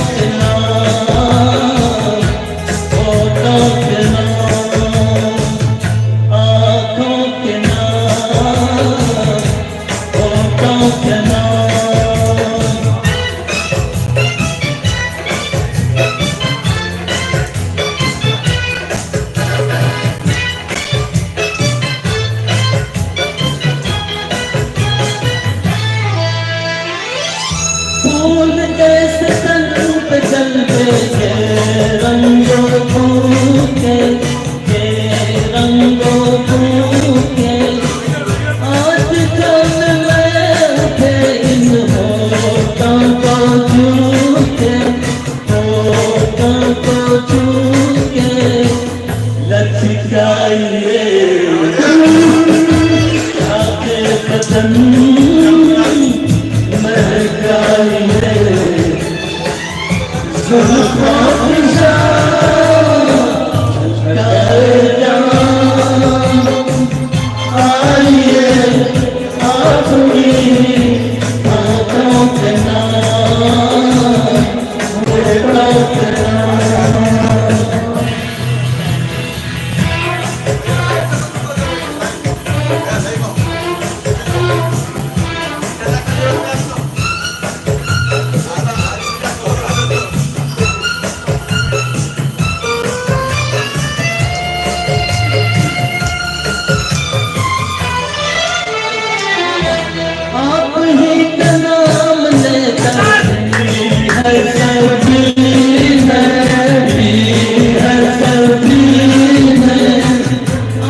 के नाम, होठों के नाम, आँखों के नाम, होठों के नाम। फूल जैसे तन पे चलते के रंगों फूके, के रंगों फूके, आज कल मैं उठे इन होठों को छूके, होठों को छूके, लचकाइए आके बदन महकाइए, जुल्फों की आइए अपनी आँखों के नाम, होठों के नाम। आप ही का नाम लेकर हर सब्जी में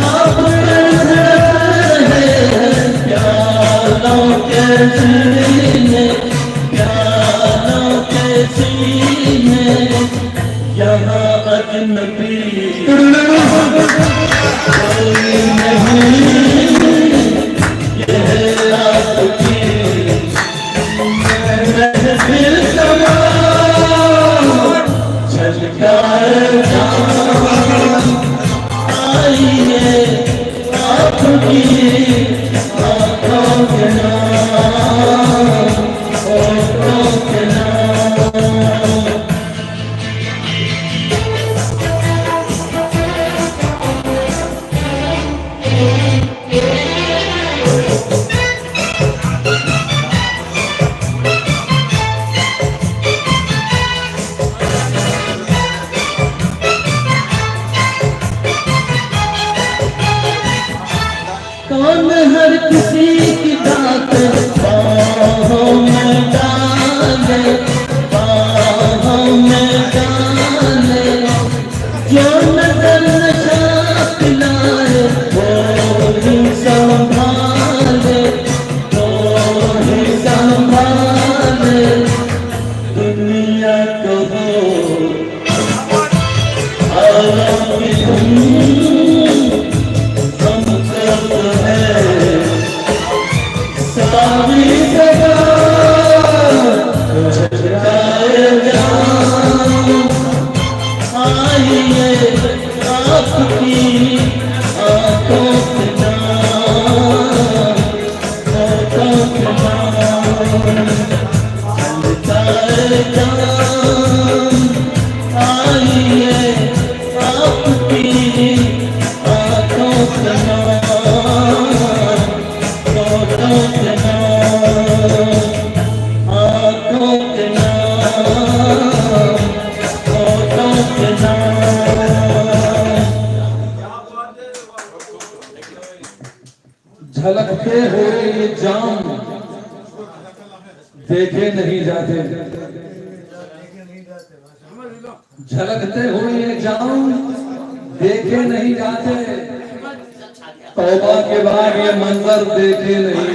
आप रहे हैं प्यालों के सीने, प्यालों के सीने, यहाँ अजनबी कोई नहीं, यह आपकी महफिल तमाम छलकाए जाम, आइए आपकी आँखों के नाम, होठों के नाम। कौन हर किसी की बात बाहों में डाले, बाहों में डाले, जो नजर नशा पिलाए वो ही संभाले, वो ही संभाले, दुनिया को हो आलम की धुन सारी जगह छलकाए जाम, आइए आपकी आँखों के नाम, होठों के नाम, छलकाए जाम, आइए आपकी आँखों के नाम, होठों के नाम, आँखों के नाम, होठों के नाम। झलकते हुए ये जाम देखे नहीं जाते, झलकते हुए ये जाम देखे नहीं जाते, तौबा के बाद ये मंजर देखे नहीं